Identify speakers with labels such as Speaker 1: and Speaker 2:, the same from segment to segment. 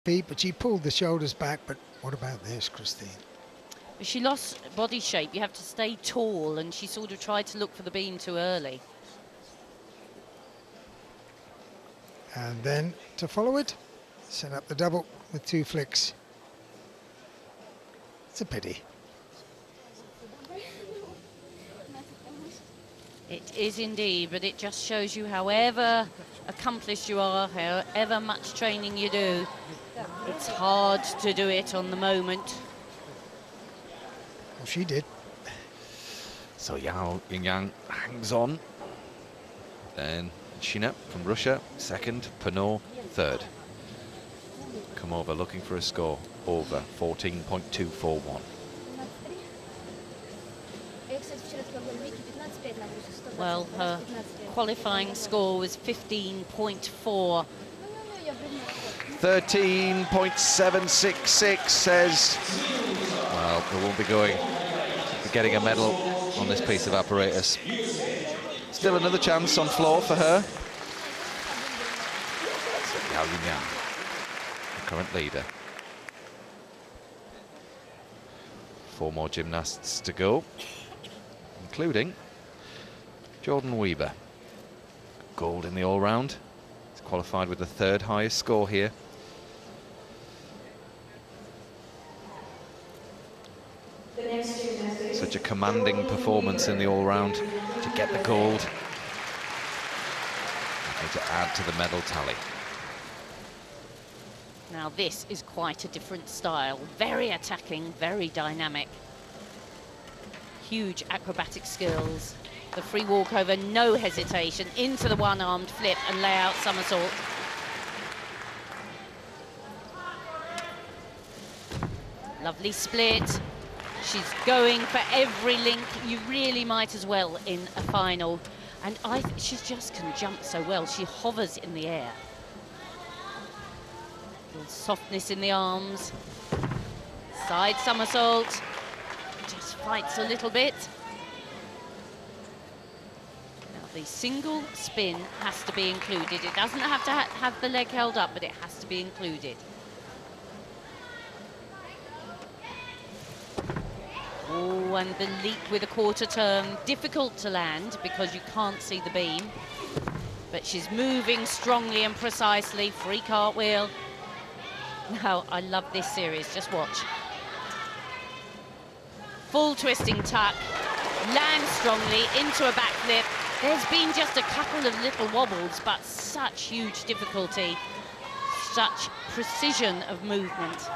Speaker 1: Pete, but she pulled the shoulders back. But what about this, Christine?
Speaker 2: She lost body shape. You have to stay tall, and she sort of tried to look for the beam too early.
Speaker 1: And then to follow it, set up the double with 2 flicks. It's a pity.
Speaker 2: It is indeed, but it just shows you however accomplished you are, however much training you do, it's hard to do it on the moment.
Speaker 1: Well, she did.
Speaker 3: So Yao Yingyang hangs on. Then Shina from Russia, second. Pinot, third. Come over looking for a score over 14.241.
Speaker 2: Well, her qualifying score was 15.4.
Speaker 3: 13.766 says, well, they won't be getting a medal on this piece of apparatus. Still another chance on floor for her. So Yao Yingyang, the current leader. 4 more gymnasts to go, including Jordan Weber. Gold in the all-round. He's qualified with the 3rd highest score here. Such a commanding performance in the all-round to get the gold. And to add to the medal tally.
Speaker 2: Now this is quite a different style. Very attacking, very dynamic. Huge acrobatic skills. The free walkover, no hesitation, into the one-armed flip and layout somersault. Lovely split. She's going for every link. You really might as well in a final. And she just can jump so well. She hovers in the air. Little softness in the arms. Side somersault. Just fights a little bit. Now the single spin has to be included. It doesn't have to have the leg held up, but it has to be included. Oh, and the leap with a quarter turn, difficult to land because you can't see the beam. But she's moving strongly and precisely, free cartwheel. Now, I love this series, just watch. Full twisting tuck, lands strongly into a backflip. There's been just a couple of little wobbles, but such huge difficulty, such precision of movement.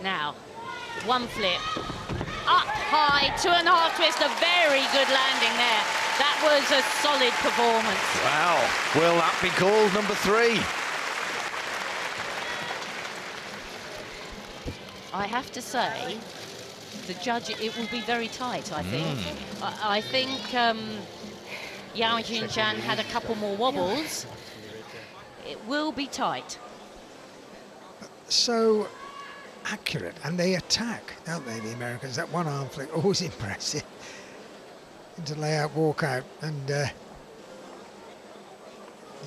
Speaker 2: Now, one flip, up high, 2.5 twist, a very good landing there. That was a solid performance.
Speaker 3: Wow, will that be gold number 3?
Speaker 2: I have to say, the judge, it will be very tight, I think. I think Yao Yingyang had a couple more wobbles. It will be tight.
Speaker 1: So accurate, and they attack, don't they, the Americans? That one-arm flick, always impressive. Into layout, walkout, and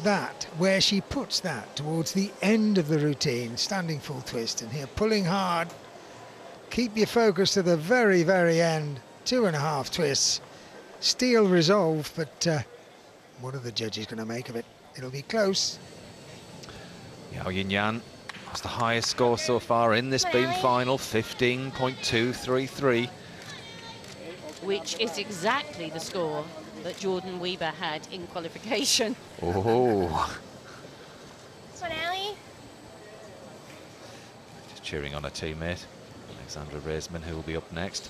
Speaker 1: that, where she puts that towards the end of the routine, standing full twist, and here pulling hard. Keep your focus to the very, very end. 2.5 twists. Steel resolve, but what are the judges going to make of it? It'll be close.
Speaker 3: Yao Yingyang. That's the highest score so far in this beam final, 15.233.
Speaker 2: Which is exactly the score that Jordan Weber had in qualification.
Speaker 3: Oh.
Speaker 4: Finale.
Speaker 3: Just cheering on her teammate, Alexandra Reisman, who will be up next.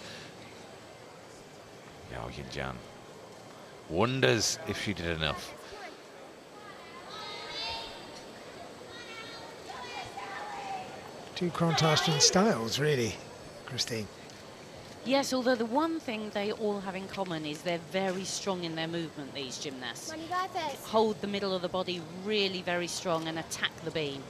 Speaker 3: Yao Yingyang wonders if she did enough.
Speaker 1: Two contrasting styles, really, Christine.
Speaker 2: Yes, although the one thing they all have in common is they're very strong in their movement, these gymnasts. Hold the middle of the body really very strong and attack the beam.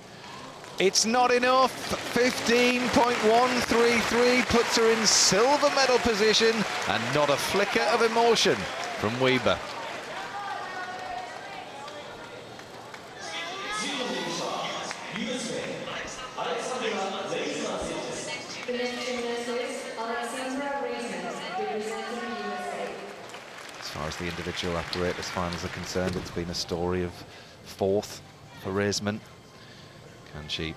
Speaker 3: It's not enough. 15.133 puts her in silver medal position, and not a flicker of emotion from Weber. As far as the individual apparatus finals are concerned, it's been a story of 4th for Reisman. Can she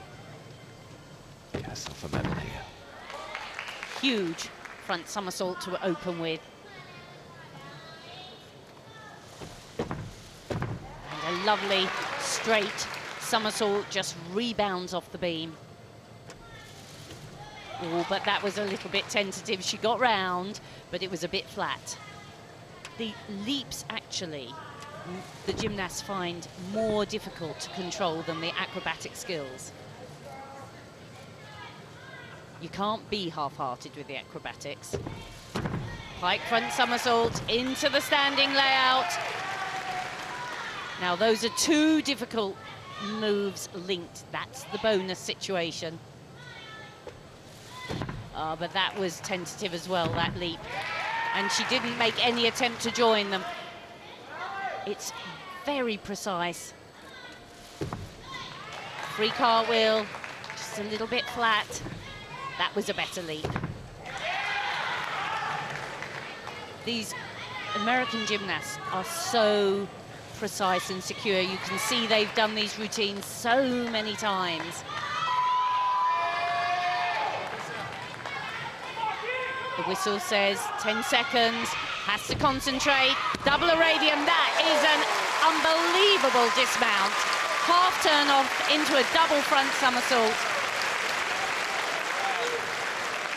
Speaker 3: get herself a medal here?
Speaker 2: Huge front somersault to open with. And a lovely straight somersault, just rebounds off the beam. Oh, but that was a little bit tentative. She got round, but it was a bit flat. The leaps, actually, the gymnasts find more difficult to control than the acrobatic skills. You can't be half-hearted with the acrobatics. Pike front somersault into the standing layout. Now, those are 2 difficult moves linked. That's the bonus situation. But that was tentative as well, that leap. And she didn't make any attempt to join them. It's very precise. Free cartwheel, just a little bit flat. That was a better leap. These American gymnasts are so precise and secure. You can see they've done these routines so many times. The whistle says 10 seconds, has to concentrate. Double Arabian, that is an unbelievable dismount. Half turn off into a double front somersault.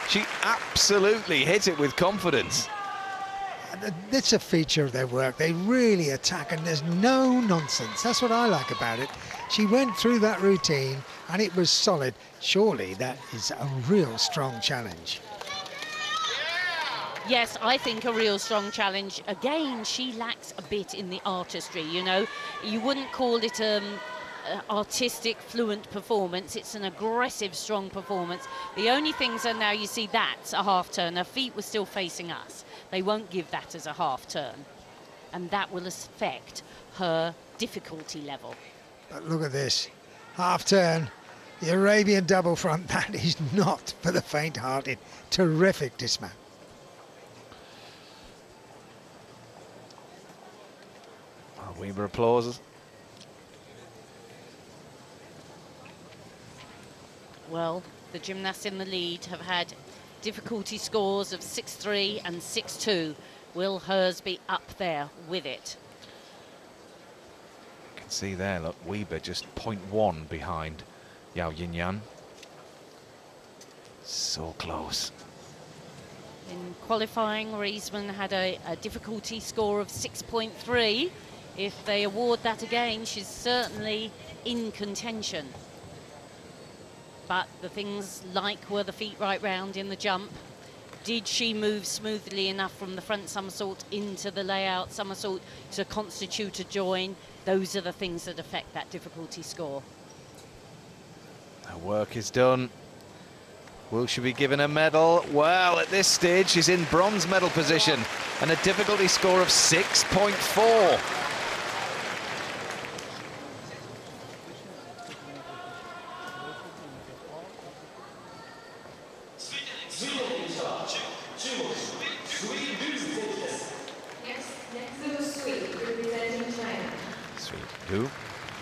Speaker 3: She absolutely hit it with confidence.
Speaker 1: That's a feature of their work. They really attack and there's no nonsense. That's what I like about it. She went through that routine and it was solid. Surely that is a real strong challenge.
Speaker 2: Yes, I think a real strong challenge. Again, she lacks a bit in the artistry, you know. You wouldn't call it artistic, fluent performance. It's an aggressive, strong performance. The only things are now you see that's a half turn. Her feet were still facing us. They won't give that as a half turn. And that will affect her difficulty level.
Speaker 1: But look at this. Half turn. The Arabian double front. That is not for the faint-hearted. Terrific dismount.
Speaker 3: Weber applauses.
Speaker 2: Well, the gymnasts in the lead have had difficulty scores of 6-3 and 6-2. Will hers be up there with it?
Speaker 3: You can see there, look, Weber just 0.1 behind Yao Yinyan. So close.
Speaker 2: In qualifying, Reisman had a difficulty score of 6.3. If they award that again, she's certainly in contention. But the things like were the feet right round in the jump. Did she move smoothly enough from the front somersault into the layout somersault to constitute a join? Those are the things that affect that difficulty score.
Speaker 3: Her work is done. Will she be given a medal? Well, at this stage, she's in bronze medal position and a difficulty score of 6.4.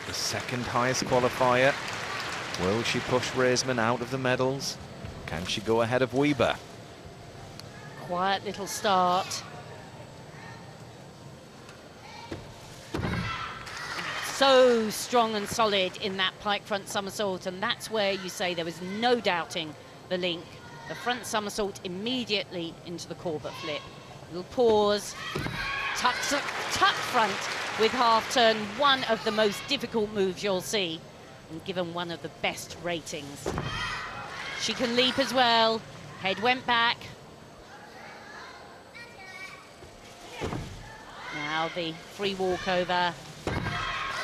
Speaker 3: The second highest qualifier. Will she push Reisman out of the medals? Can she go ahead of Weber?
Speaker 2: Quiet little start. So strong and solid in that pike front somersault, and that's where you say there was no doubting the link. The front somersault immediately into the Corbett flip. Little pause, tuck front with half turn, one of the most difficult moves you'll see, and given one of the best ratings. She can leap as well. Head went back. Now the free walkover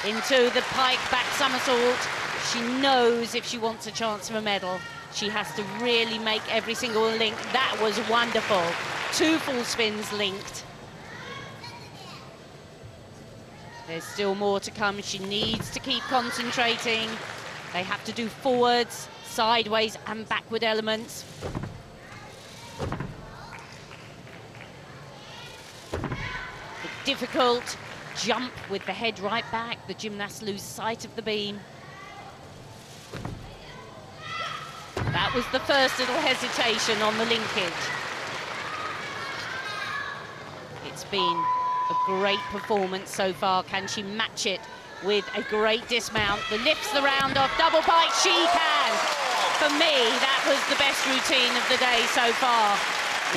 Speaker 2: into the pike back somersault. She knows if she wants a chance of a medal, she has to really make every single link. That was wonderful. 2 full spins linked. There's still more to come. She needs to keep concentrating. They have to do forwards, sideways and backward elements. The difficult jump with the head right back. The gymnasts lose sight of the beam. That was the first little hesitation on the linkage. It's been a great performance so far. Can she match it with a great dismount? The lifts the round off, double pike, she can. For me, that was the best routine of the day so far.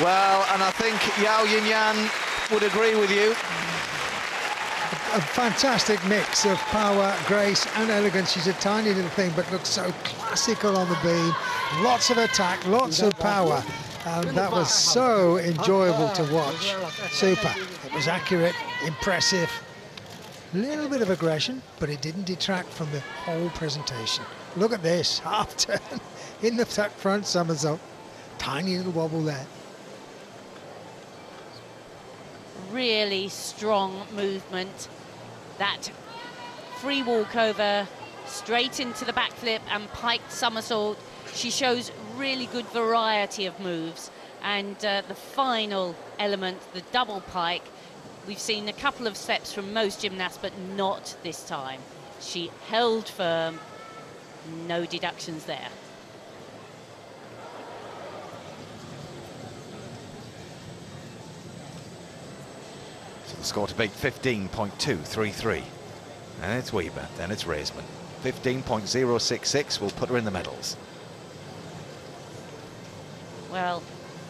Speaker 3: Well, and I think Yao Yinyan would agree with you.
Speaker 1: A fantastic mix of power, grace and elegance. She's a tiny little thing, but looks so classical on the beam. Lots of attack, lots of power. And that was so enjoyable to watch. Super. It was accurate, impressive. A little bit of aggression, but it didn't detract from the whole presentation. Look at this, half turn in the tuck front somersault. Tiny little wobble there.
Speaker 2: Really strong movement. That free walkover straight into the backflip and piked somersault. She shows really good variety of moves. And the final element, the double pike, we've seen a couple of steps from most gymnasts, but not this time. She held firm, no deductions there.
Speaker 3: So the score to beat 15.233. And it's Weber, then it's Raisman. 15.066 will put her in the medals.
Speaker 2: Well,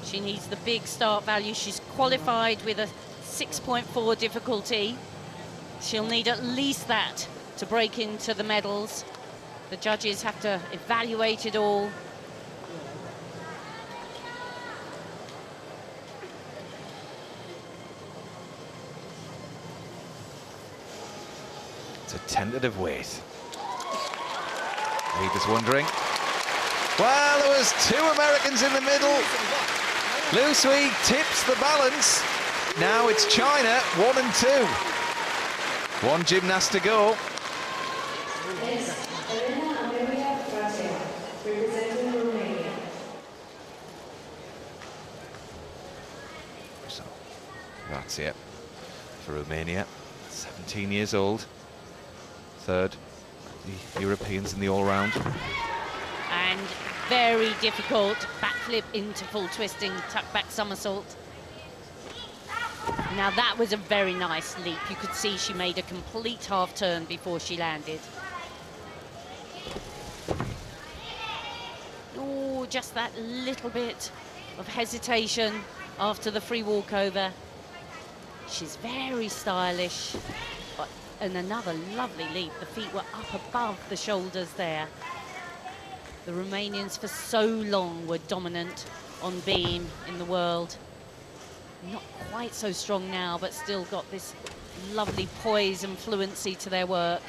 Speaker 2: she needs the big start value. She's qualified with a 6.4 difficulty. She'll need at least that to break into the medals. The judges have to evaluate it all.
Speaker 3: It's a tentative weight. Weber's wondering. Well, there was two Americans in the middle. Lu Sui tips the balance. Now it's China, 1 and 2. One gymnast to go. So, that's it for Romania. 17 years old. Third, the Europeans in the all-round.
Speaker 2: And very difficult backflip into full twisting, tuck back somersault. Now that was a very nice leap. You could see she made a complete half turn before she landed. Oh, just that little bit of hesitation after the free walkover. She's very stylish. And another lovely leap. The feet were up above the shoulders there. The Romanians for so long were dominant on beam in the world. Not quite so strong now, but still got this lovely poise and fluency to their work.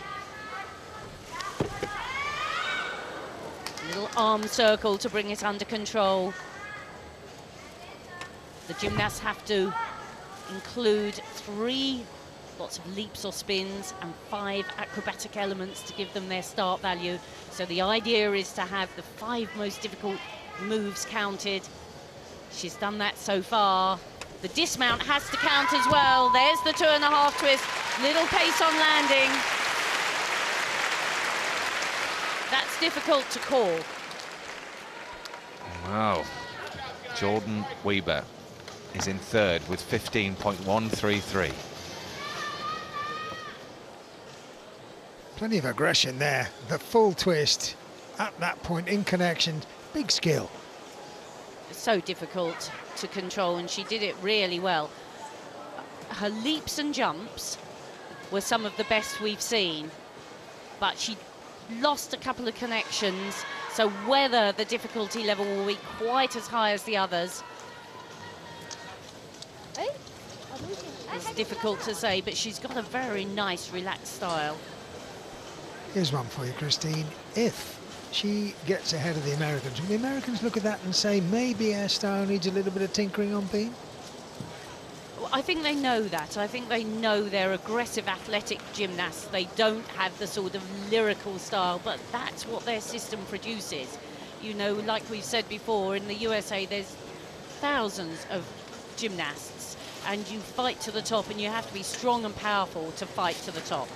Speaker 2: Little arm circle to bring it under control. The gymnasts have to include 3 lots of leaps or spins and 5 acrobatic elements to give them their start value. So the idea is to have the 5 most difficult moves counted. She's done that so far. The dismount has to count as well. There's the 2.5 twist. Little pace on landing. That's difficult to call.
Speaker 3: Wow. Jordan Weber is in third with 15.133.
Speaker 1: Plenty of aggression there. The full twist at that point in connection. Big skill.
Speaker 2: So difficult to control, and she did it really well. Her leaps and jumps were some of the best we've seen, but she lost a couple of connections, so whether the difficulty level will be quite as high as the others is difficult to say, but she's got a very nice relaxed style.
Speaker 1: Here's one for you, Christine. If she gets ahead of the Americans, will the Americans look at that and say maybe our style needs a little bit of tinkering on beam?
Speaker 2: I think they know that. I think they know they're aggressive, athletic gymnasts. They don't have the sort of lyrical style, but that's what their system produces. You know, like we've said before, in the USA, there's thousands of gymnasts, and you fight to the top, and you have to be strong and powerful to fight to the top.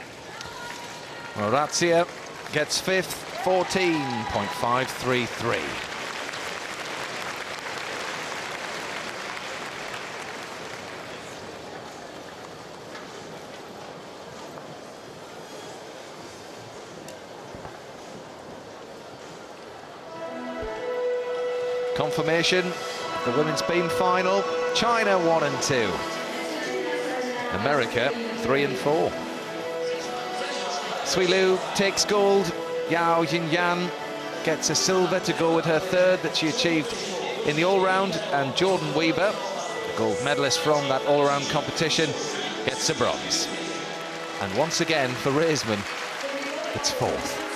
Speaker 3: Well, Razzia gets fifth, 14.533. Confirmation of the women's beam final. China 1 and 2. America 3 and 4. Sui Lu takes gold. Yao Jinyan gets a silver to go with her third that she achieved in the all-round. And Jordan Weber, the gold medalist from that all-round competition, gets a bronze. And once again for Raisman, it's fourth.